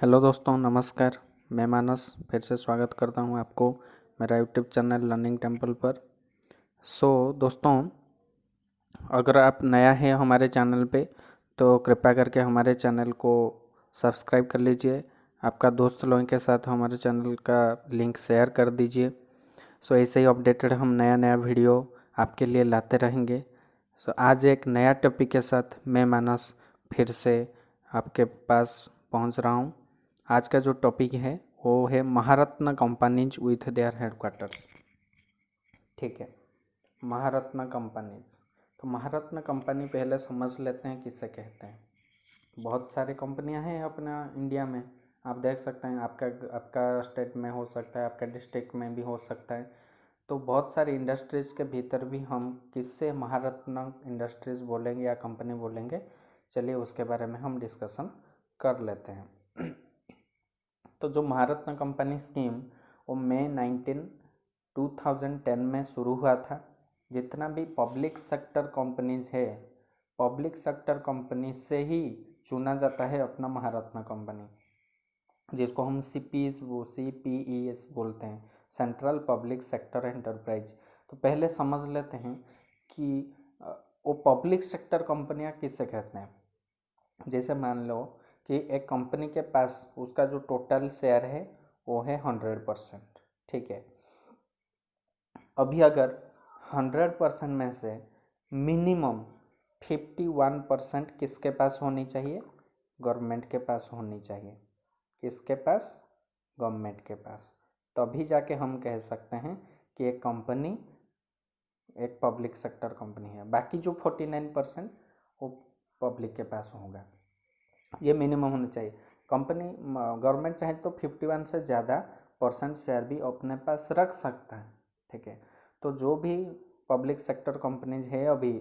Hello दोस्तों, नमस्कार। मैं मानस फिर से स्वागत करता हूं आपको मेरा यूट्यूब चैनल लर्निंग टेम्पल पर। दोस्तों, अगर आप नया है हमारे चैनल पे तो कृपया करके हमारे चैनल को सब्सक्राइब कर लीजिए। आपका दोस्त लोगों के साथ हमारे चैनल का लिंक शेयर कर दीजिए। ऐसे ही अपडेटेड हम नया नया वीडियो आपके लिए लाते रहेंगे। आज एक नया टॉपिक के साथ मैं मानस फिर से आपके पास पहुंच रहा हूं। आज का जो टॉपिक है वो है महारत्न कंपनीज विथ देयर हेडक्वार्टर्स। ठीक है, महारत्न कंपनीज। तो महारत्न कंपनी पहले समझ लेते हैं किसे कहते हैं। बहुत सारी कंपनियां हैं अपना इंडिया में। आप देख सकते हैं, आपका स्टेट में हो सकता है, आपका डिस्ट्रिक्ट में भी हो सकता है। तो बहुत सारी इंडस्ट्रीज़ के भीतर भी हम किससे महारत्न इंडस्ट्रीज़ बोलेंगे या कंपनी बोलेंगे, चलिए उसके बारे में हम डिस्कशन कर लेते हैं। तो जो महारत्न कंपनी स्कीम वो मई 2010 में शुरू हुआ था। जितना भी पब्लिक सेक्टर कंपनीज है, पब्लिक सेक्टर कंपनी से ही चुना जाता है अपना महारत्न कंपनी, जिसको हम CPES बोलते हैं, सेंट्रल पब्लिक सेक्टर एंटरप्राइज। तो पहले समझ लेते हैं कि वो पब्लिक सेक्टर कंपनियां किससे कहते हैं। जैसे मान लो कि एक कंपनी के पास उसका जो टोटल शेयर है वो है 100%। ठीक है, अभी अगर 100% में से मिनिमम 51% किसके पास होनी चाहिए? गवर्नमेंट के पास होनी चाहिए। किसके पास? गवर्नमेंट के पास। तभी जाके हम कह सकते हैं कि एक कंपनी एक पब्लिक सेक्टर कंपनी है। बाकी जो 49% वो पब्लिक के पास होगा। ये मिनिमम होना चाहिए। कंपनी गवर्नमेंट चाहे तो 51 से ज़्यादा परसेंट शेयर भी अपने पास रख सकता है। ठीक है, तो जो भी पब्लिक सेक्टर कंपनीज है अभी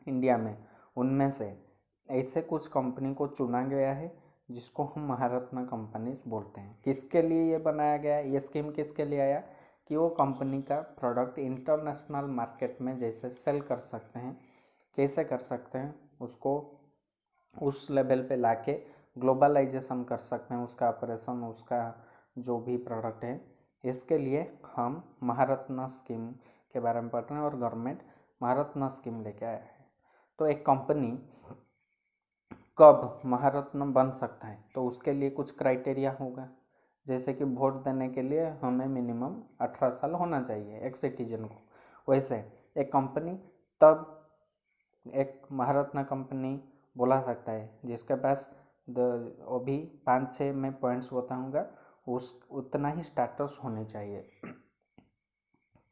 इंडिया में, उनमें से ऐसे कुछ कंपनी को चुना गया है जिसको हम महारत्न कंपनीज बोलते हैं। किसके लिए ये बनाया गया है? ये स्कीम किसके लिए आया कि वो कंपनी का प्रोडक्ट इंटरनेशनल मार्केट में जैसे सेल कर सकते हैं। कैसे कर सकते हैं? उसको उस लेवल पे लाके ग्लोबलाइजेशन कर सकते हैं उसका ऑपरेशन, उसका जो भी प्रोडक्ट है। इसके लिए हम महारत्न स्कीम के बारे में पढ़ रहे हैं और गवर्नमेंट महारत्न स्कीम लेके आया है। तो एक कंपनी कब महारत्न बन सकता है? तो उसके लिए कुछ क्राइटेरिया होगा। जैसे कि वोट देने के लिए हमें मिनिमम 18 साल होना चाहिए एक सिटीजन को। वैसे एक कंपनी तब एक महारत्न कंपनी बोला सकता है जिसके पास अभी 5-6 में पॉइंट्स बताऊंगा, उस उतना ही स्टेटस होने चाहिए।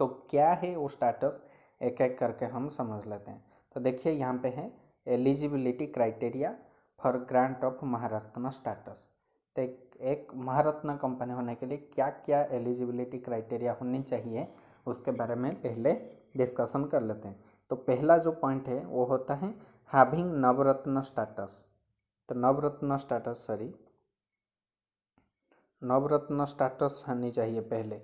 तो क्या है वो स्टेटस, एक एक करके हम समझ लेते हैं। तो देखिए यहाँ पे है eligibility criteria for grant of Maharatna status. तो एक महारत्न कंपनी होने के लिए क्या क्या एलिजिबिलिटी क्राइटेरिया होनी चाहिए उसके बारे में पहले डिस्कशन कर लेते हैं। तो पहला जो पॉइंट है वो होता है हैविंग नवरत्न स्टेटस। तो नवरत्न स्टेटस होनी चाहिए पहले।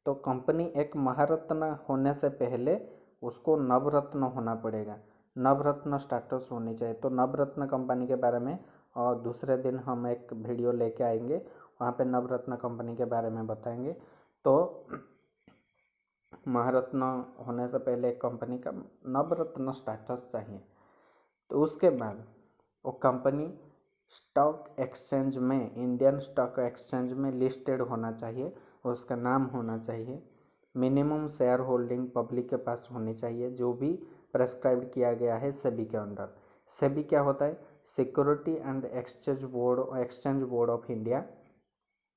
तो कंपनी एक महारत्न होने से पहले उसको नवरत्न होना पड़ेगा, नवरत्न स्टेटस होनी चाहिए। तो नवरत्न कंपनी के बारे में और दूसरे दिन हम एक वीडियो लेके आएंगे, वहाँ पे नवरत्न कंपनी के बारे में बताएंगे। तो महारत्न होने से पहले एक कंपनी का नवरत्न स्टेटस चाहिए। तो उसके बाद वो कंपनी स्टॉक एक्सचेंज में, इंडियन स्टॉक एक्सचेंज में लिस्टेड होना चाहिए, उसका नाम होना चाहिए। मिनिमम शेयर होल्डिंग पब्लिक के पास होनी चाहिए, जो भी प्रेस्क्राइब किया गया है सेबी के अंडर। सेबी क्या होता है? Security and exchange board of India.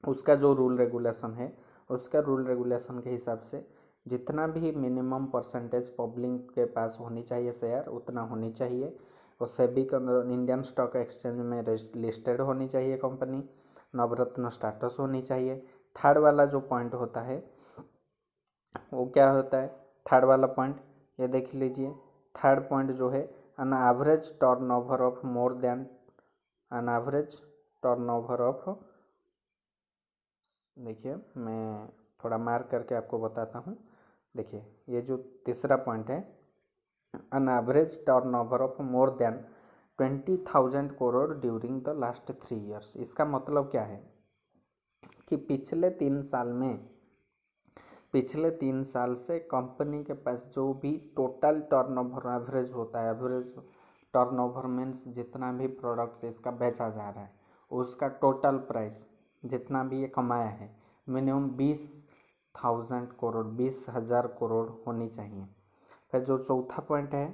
उसका जो रूल रेगुलेशन है, उसका रूल रेगुलेशन के हिसाब से जितना भी मिनिमम परसेंटेज पब्लिक के पास होनी चाहिए शेयर, उतना होनी चाहिए। और सेबी के अंदर इंडियन स्टॉक एक्सचेंज में लिस्टेड होनी चाहिए कंपनी, नवरत्न स्टेटस होनी चाहिए। थर्ड वाला जो पॉइंट होता है वो क्या होता है? थर्ड वाला पॉइंट ये देख लीजिए। थर्ड पॉइंट जो है, an average turnover of more than an average turnover of, देखिए मैं थोड़ा मार्क करके आपको बताता हूँ। देखिए ये जो तीसरा पॉइंट है, an average turnover of more than 20,000 crore during the last 3 years. इसका मतलब क्या है कि पिछले 3 साल से कंपनी के पास जो भी टोटल टर्नओवर एवरेज होता है, एवरेज टर्नओवर मीन्स जितना भी प्रोडक्ट इसका बेचा जा रहा है उसका टोटल प्राइस जितना भी ये कमाया है मिनिमम 20,000 करोड़ 20,000 करोड़ होनी चाहिए। फिर जो चौथा पॉइंट है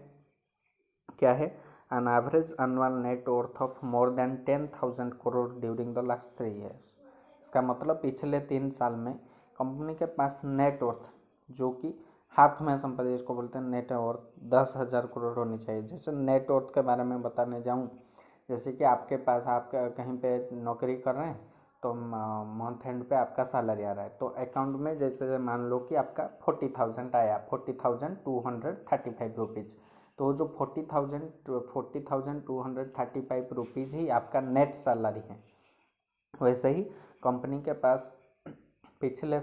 क्या है, an average annual net worth of more than 10,000 crore during the last 3 years. इसका मतलब पिछले 3 साल में कंपनी के पास नेट वर्थ जो कि हाथ में संपत्ति जिसको बोलते हैं नेट वर्थ 10,000 करोड़ होनी चाहिए। जैसे नेट वर्थ के बारे में बताने जाऊँ, जैसे कि आपके पास आप कहीं पे नौकरी कर रहे हैं तो मंथ एंड पे आपका सैलरी आ रहा है तो अकाउंट में जैसे मान लो कि आपका 40,000 आया, 40,235 रुपीज़, तो जो 40,235 रुपीज़ ही आपका नेट सैलरी है। वैसे ही कंपनी के पास पिछले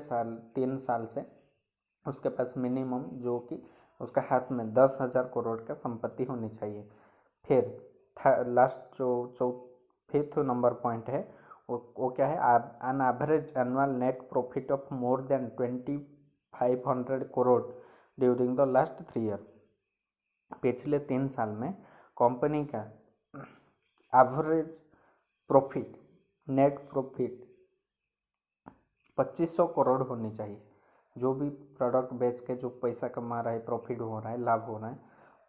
3 साल से उसके पास मिनिमम जो कि उसका हाथ में 10,000 करोड़ का संपत्ति होनी चाहिए। फिर लास्ट जो फिफ्थ नंबर पॉइंट है वो क्या है, an average annual net profit of more than 2,500 crore during the last 3 year. पिछले 3 साल में कंपनी का average profit net profit 2,500 crore होनी चाहिए। जो भी प्रोडक्ट बेच के जो पैसा कमा रहा है, प्रॉफिट हो रहा है, लाभ हो रहा है,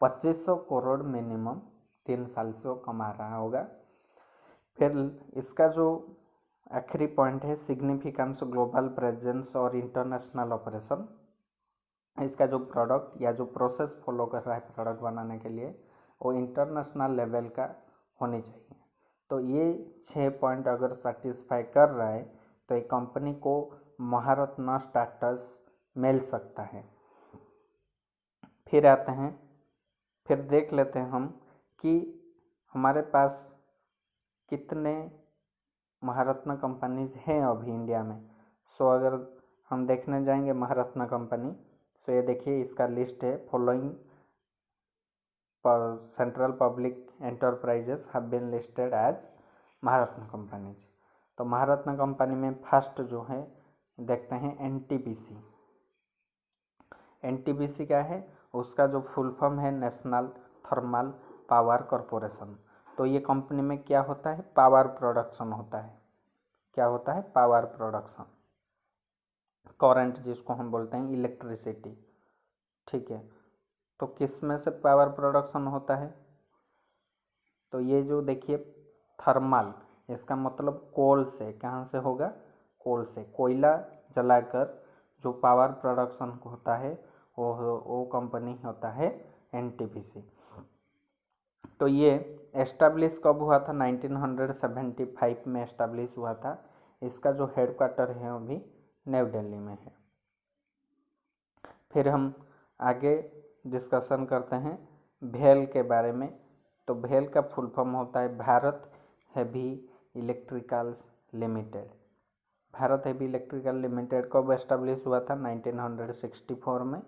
2,500 करोड़ मिनिमम 3 साल से वो कमा रहा होगा। फिर इसका जो आखिरी पॉइंट है, सिग्निफिकेंस ग्लोबल प्रेजेंस और इंटरनेशनल ऑपरेशन। इसका जो प्रोडक्ट या जो प्रोसेस फॉलो कर रहा है प्रोडक्ट बनाने के लिए वो इंटरनेशनल लेवल का होनी चाहिए। तो ये 6 पॉइंट अगर सेटिस्फाई कर रहा है तो एक कंपनी को महारत्न स्टेटस मिल सकता है। फिर आते हैं, फिर देख लेते हैं हम कि हमारे पास कितने महारत्न कंपनीज हैं अभी इंडिया में। सो अगर हम देखने जाएंगे महारत्न कंपनी, सो ये देखिए इसका लिस्ट है, following central public enterprises have been listed as Maharatna companies. तो महारत्न कंपनी में फर्स्ट जो है देखते हैं एनटीपीसी। एनटीपीसी क्या है, उसका जो फुल फॉर्म है नेशनल थर्मल पावर कॉरपोरेशन। तो ये कंपनी में क्या होता है, पावर प्रोडक्शन होता है। क्या होता है, पावर प्रोडक्शन, करंट जिसको हम बोलते हैं इलेक्ट्रिसिटी। ठीक है, तो किस में से पावर प्रोडक्शन होता है, तो ये जो देखिए थर्मल, इसका मतलब कोल से, कहाँ से होगा, कोल से, कोयला जलाकर जो पावर प्रोडक्शन होता है वो कंपनी होता है एनटीपीसी। तो ये एस्टेब्लिश कब हुआ था, 1975 में एस्टेब्लिश हुआ था। इसका जो हेडक्वार्टर है वो भी नई दिल्ली में है। फिर हम आगे डिस्कशन करते हैं भेल के बारे में। तो भेल का फुल फॉर्म होता है Bharat heavy electricals limited. Bharat heavy electrical limited कब एस्टेब्लिश हुआ था, 1964 में।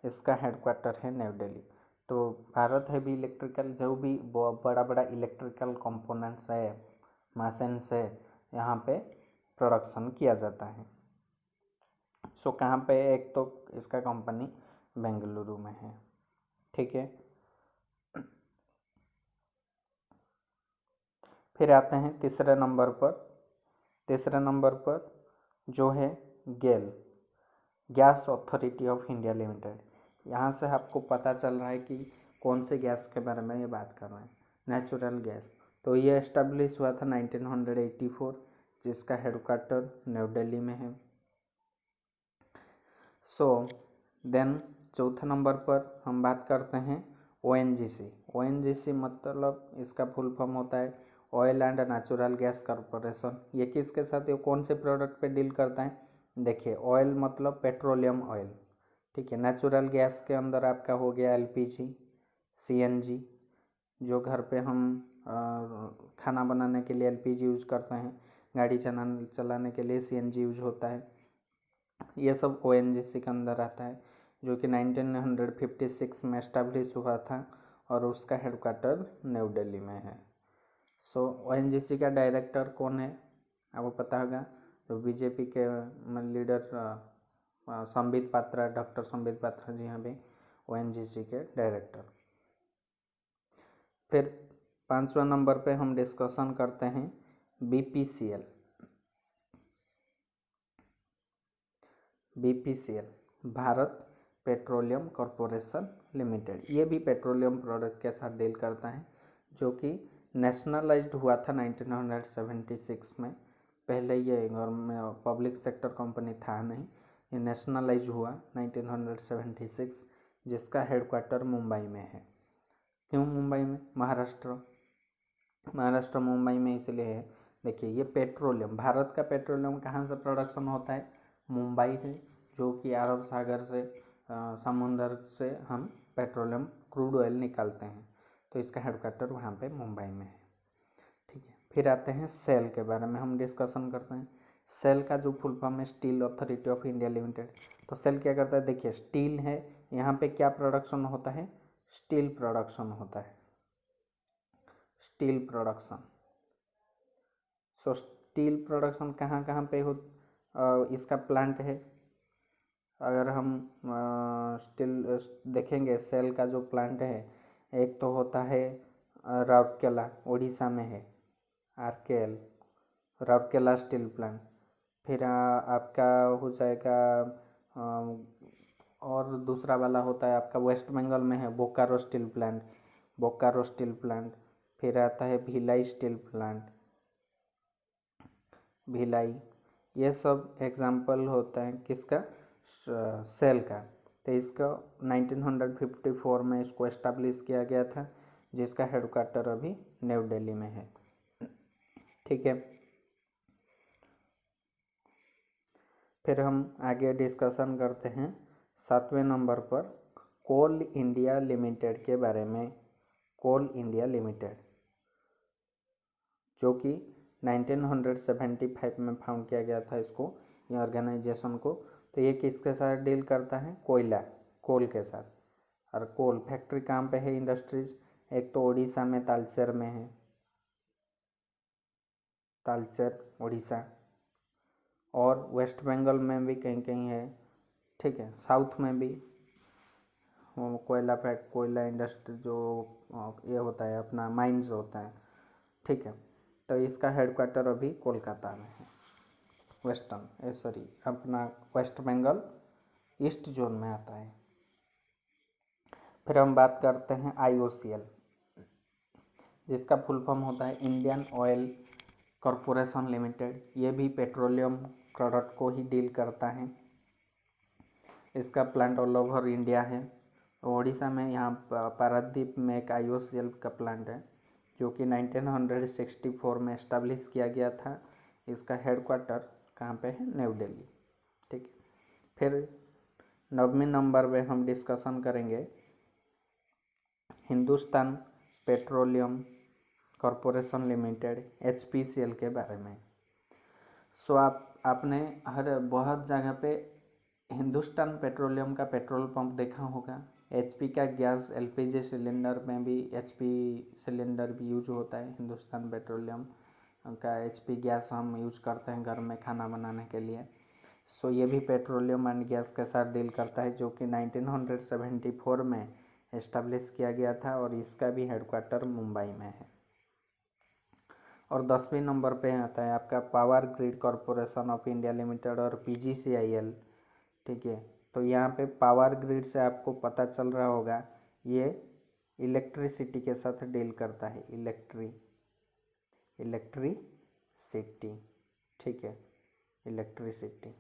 इसका हेडक्वार्टर है नई दिल्ली। तो भारत हेवी इलेक्ट्रिकल जो भी बड़ा बड़ा इलेक्ट्रिकल कंपोनेंट्स है, मशीन से यहाँ पे प्रोडक्शन किया जाता है। सो कहाँ पे, एक तो इसका कंपनी बेंगलुरु में है। ठीक है, फिर आते हैं तीसरे नंबर पर। तीसरे नंबर पर जो है GAIL, gas authority of India limited. यहाँ से आपको पता चल रहा है कि कौन से गैस के बारे में ये बात कर रहे हैं, नेचुरल गैस। तो ये एस्टेब्लिश हुआ था 1984, जिसका हेडक्वार्टर न्यू दिल्ली में है। सो देन चौथे नंबर पर हम बात करते हैं ओएनजीसी। ओएनजीसी मतलब इसका फुल फॉर्म होता है oil and natural gas corporation. ये किसके साथ, ये कौन से प्रोडक्ट पे डील करता है, देखिए ऑयल मतलब पेट्रोलियम ऑयल। ठीक है, नेचुरल गैस के अंदर आपका हो गया एलपीजी, सीएनजी, जो घर पे हम खाना बनाने के लिए एलपीजी यूज करते हैं, गाड़ी चलाने के लिए सीएनजी यूज होता है। ये सब ओएनजीसी के अंदर आता है, जो कि 1956 में एस्टेब्लिश हुआ था और उसका हेडक्वार्टर न्यू दिल्ली में है। सो ओएनजीसी का डायरेक्टर कौन है आपको पता होगा, तो बीजेपी के लीडर संबित पात्रा, डॉक्टर संबित पात्रा जी हैं भी ओएनजीसी के डायरेक्टर। फिर 5वां नंबर पे हम डिस्कशन करते हैं BPCL. BPCL Bharat petroleum corporation limited, ये भी पेट्रोलियम प्रोडक्ट के साथ डील करता है, जो कि नेशनलाइज्ड हुआ था 1976 में। पहले ये गवर्नमेंट पब्लिक सेक्टर कंपनी था नहीं, ये नेशनलाइज हुआ 1976, जिसका हेडक्वार्टर मुंबई में है। क्यों मुंबई में? महाराष्ट्र मुंबई में इसलिए है, देखिए ये पेट्रोलियम, भारत का पेट्रोलियम कहाँ से प्रोडक्शन होता है? मुंबई से, जो कि अरब सागर से समुंदर से हम पेट्रोलियम क्रूड ऑयल निकालते हैं, तो इसका हेडक्वार्टर वहाँ पे मुंबई में है। ठीक है, फिर आते हैं सेल के बारे में हम डिस्कशन करते हैं। सेल का जो फुल फॉर्म है steel authority of India limited. तो सेल क्या करता है? देखिए स्टील है, यहाँ पे क्या प्रोडक्शन होता है? स्टील प्रोडक्शन होता है, स्टील प्रोडक्शन। सो स्टील प्रोडक्शन कहाँ कहाँ पे हो इसका प्लांट है? अगर हम स्टील देखेंगे, सेल का जो प्लांट है, एक तो होता है राउरकेला, उड़ीसा में है, आरकेएल राउरकेला स्टील प्लांट। फिर आपका हो जाएगा और दूसरा वाला होता है आपका वेस्ट बंगाल में है, Bokaro steel plant, Bokaro steel plant. फिर आता है भिलाई स्टील प्लांट, भिलाई। ये सब एग्जाम्पल होता है किसका? सेल का। तो इसका 1954 में इसको एस्टाब्लिश किया गया था, जिसका हेडक्वार्टर अभी न्यू दिल्ली में है। ठीक है, फिर हम आगे डिस्कशन करते हैं 7वें नंबर पर कोल इंडिया लिमिटेड के बारे में। कोल इंडिया लिमिटेड, जो कि 1975 में फाउंड किया गया था इसको, ये ऑर्गेनाइजेशन को। तो ये किसके साथ डील करता है? कोयला, कोल के साथ। और कोल फैक्ट्री कहाँ पे है? इंडस्ट्रीज, एक तो उड़ीसा में तालचेर में है, तालचेर उड़ीसा, और वेस्ट बंगाल में भी कहीं कहीं है। ठीक है, साउथ में भी कोयला इंडस्ट्री जो ये होता है अपना माइंस होता है। ठीक है, तो इसका हेडक्वार्टर अभी कोलकाता में है, अपना वेस्ट बंगाल ईस्ट जोन में आता है। फिर हम बात करते हैं IOCL, जिसका फुल फॉर्म होता है इंडियन ऑयल कॉरपोरेशन लिमिटेड। ये भी पेट्रोलियम प्रोडक्ट को ही डील करता है। इसका प्लांट ऑल ओवर इंडिया है। उड़ीसा में यहाँ पारादीप में एक IOCL का प्लांट है, जो कि 1964 में इस्टेब्लिश किया गया था। इसका हेडक्वार्टर कहाँ पे है? न्यू दिल्ली। ठीक है, फिर 9वें नंबर पे हम डिस्कशन करेंगे Hindustan petroleum corporation limited HPCL के बारे में। सो आपने बहुत जगह पे हिंदुस्तान पेट्रोलियम का पेट्रोल पंप देखा होगा। HP का गैस LPG सिलेंडर में भी HP सिलेंडर भी यूज होता है। हिंदुस्तान पेट्रोलियम का HP गैस हम यूज करते हैं घर में खाना बनाने के लिए। सो ये भी पेट्रोलियम एंड गैस के साथ डील करता है, जो कि 1974 में इस्टेब्लिश किया गया था, और इसका भी हेडक्वार्टर मुंबई में है। और 10वें नंबर पे आता है आपका power grid corporation of India limited और PGCIL। ठीक है, तो यहाँ पे पावर ग्रिड से आपको पता चल रहा होगा, ये इलेक्ट्रिसिटी के साथ डील करता है, इलेक्ट्रिसिटी। ठीक है, इलेक्ट्रिसिटी।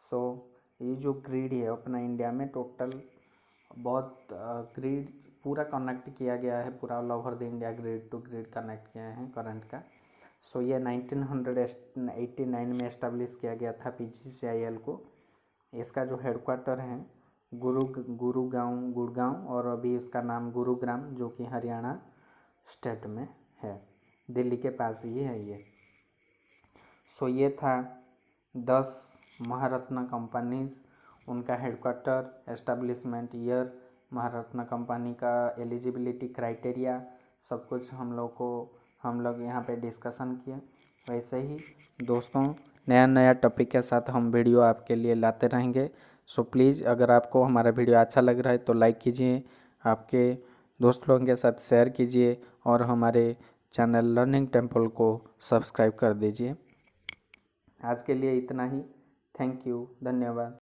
सो ये जो ग्रिड है अपना इंडिया में टोटल बहुत ग्रिड पूरा कनेक्ट किया गया है, पूरा all over the India grid to grid connect किया है करंट का। सो ये 1989 में इस्टेब्लिश किया गया था PGCIL को। इसका जो हेडक्वार्टर है गुड़गांव, और अभी उसका नाम गुरुग्राम, जो कि हरियाणा स्टेट में है, दिल्ली के पास ही है ये। सो ये था 10 महारत्न कंपनीज, उनका headquarter, establishment year Maharatna company का एलिजिबिलिटी क्राइटेरिया सब कुछ हम लोग यहाँ पे डिस्कशन किए। वैसे ही दोस्तों नया नया टॉपिक के साथ हम वीडियो आपके लिए लाते रहेंगे। सो प्लीज़ अगर आपको हमारा वीडियो अच्छा लग रहा है तो लाइक कीजिए, आपके दोस्त लोगों के साथ शेयर कीजिए और हमारे चैनल लर्निंग टेम्पल को सब्सक्राइब कर दीजिए। आज के लिए इतना ही। थैंक यू, धन्यवाद।